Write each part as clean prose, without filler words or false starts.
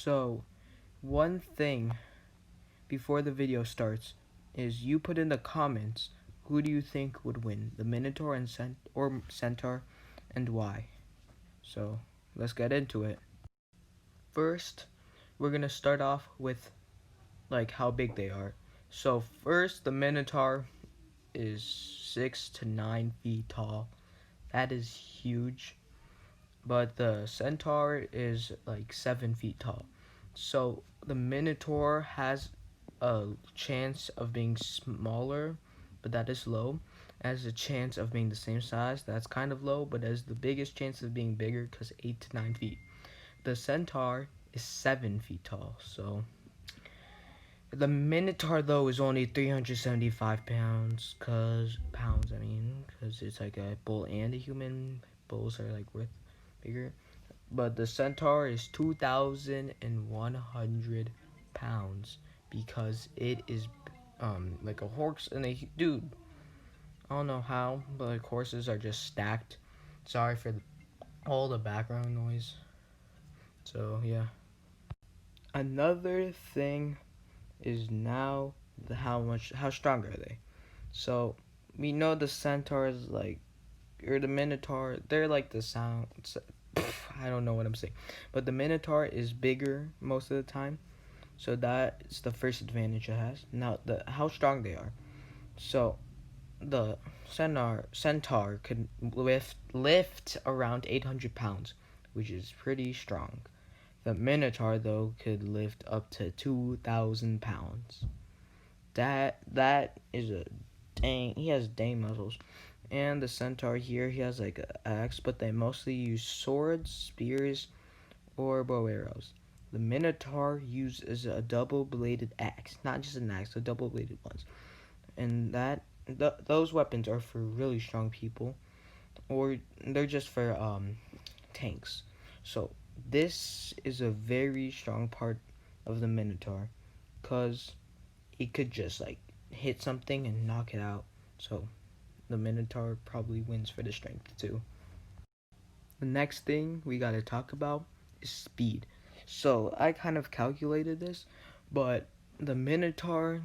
So, one thing before the video starts is you put in the comments who do you think would win, the Minotaur and Centaur, and why. So, let's get into it. First, we're gonna start off with like how big they are. So first, the Minotaur is 6 to 9 feet tall. That is huge. But the Centaur is like 7 feet tall. So the Minotaur has a chance of being smaller, but that is low. As a chance of being the same size, that's kind of low, but as the biggest chance of being bigger, because 8 to 9 feet. The Centaur is 7 feet tall. So the Minotaur though is only 375 pounds, cause it's like a bull and a human. Bulls are like worth bigger. But the Centaur is 2,100 pounds because it is like a horse and a dude. I don't know how, but like horses are just stacked. Sorry for all the background noise. So yeah. Another thing is now how strong are they? So we know the Centaur is like or the Minotaur, they're like the sound. I don't know what I'm saying, but the Minotaur is bigger most of the time, so that's the first advantage it has. Now the how strong they are. So the Centaur could lift around 800 pounds, which is pretty strong. The Minotaur though could lift up to 2,000 pounds. That is a dang. He has dang muscles. And the Centaur here, he has like an axe, but they mostly use swords, spears, or bow arrows. The Minotaur uses a double-bladed axe, not just an axe, a double-bladed ones. And those weapons are for really strong people, or they're just for tanks. So this is a very strong part of the Minotaur, cause he could just like hit something and knock it out. So the Minotaur probably wins for the strength too. The next thing we gotta talk about is speed. So I kind of calculated this, but the Minotaur,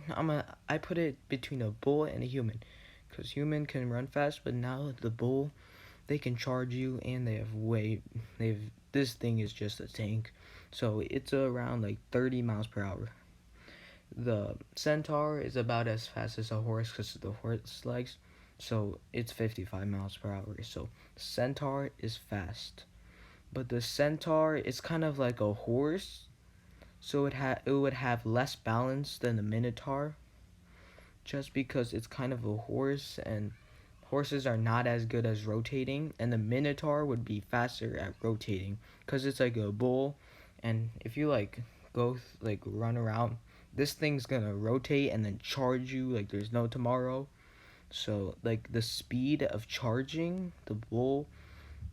I put it between a bull and a human, because human can run fast, but now the bull, they can charge you, and this thing is just a tank, so it's around like 30 miles per hour. The Centaur is about as fast as a horse because of the horse legs, so it's 55 miles per hour. So Centaur is fast, but the Centaur is kind of like a horse, so it would have less balance than the Minotaur, just because it's kind of a horse and horses are not as good as rotating, and the Minotaur would be faster at rotating because it's like a bull, and if you like run around, this thing's gonna rotate and then charge you like there's no tomorrow. So like the speed of charging, the bull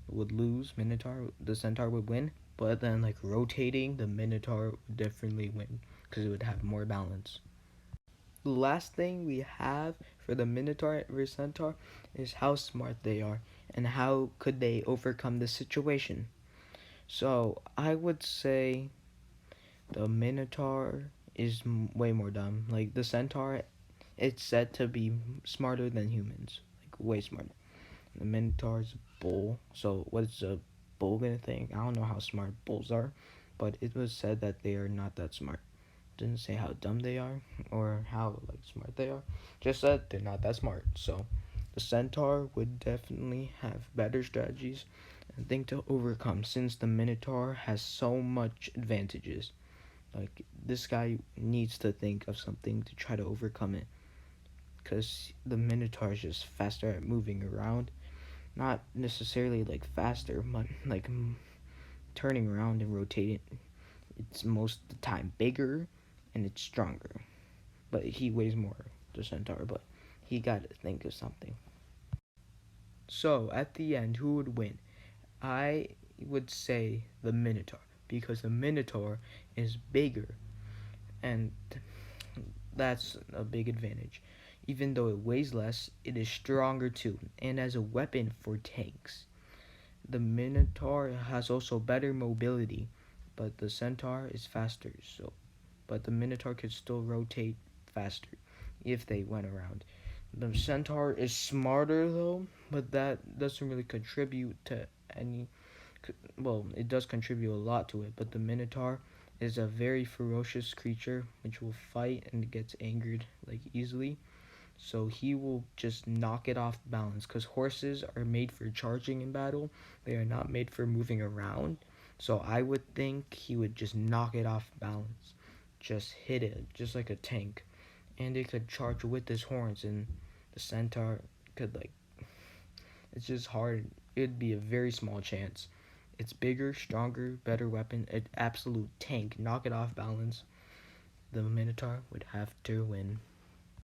would lose, the Centaur would win, but then like rotating, the Minotaur would definitely win because it would have more balance. The last thing we have for the Minotaur versus Centaur is how smart they are and how could they overcome the situation. So I would say the Minotaur is way more dumb. Like the Centaur, it's said to be smarter than humans, like way smarter. The Minotaur's a bull, so what's a bull gonna think? I don't know how smart bulls are, but it was said that they are not that smart. Didn't say how dumb they are or how like smart they are. Just said they're not that smart. So the Centaur would definitely have better strategies and think to overcome since the Minotaur has so much advantages. Like this guy needs to think of something to try to overcome it. Because the Minotaur is just faster at moving around. Not necessarily like faster, but like turning around and rotating. It's most of the time bigger and it's stronger. But he weighs more, the Centaur, but he got to think of something. So, at the end, who would win? I would say the Minotaur, because the Minotaur is bigger, and that's a big advantage. Even though it weighs less, it is stronger too, and as a weapon for tanks. The Minotaur has also better mobility, but the Centaur is faster. So, but the Minotaur could still rotate faster if they went around. The Centaur is smarter though, but that doesn't really contribute to any. Well, it does contribute a lot to it, but the Minotaur is a very ferocious creature which will fight and gets angered like easily. So he will just knock it off balance because horses are made for charging in battle. They are not made for moving around. So I would think he would just knock it off balance, just hit it, just like a tank. And it could charge with his horns, and the centaur could like. It's just hard. It'd be a very small chance. It's bigger, stronger, better weapon, an absolute tank. Knock it off balance. The Minotaur would have to win.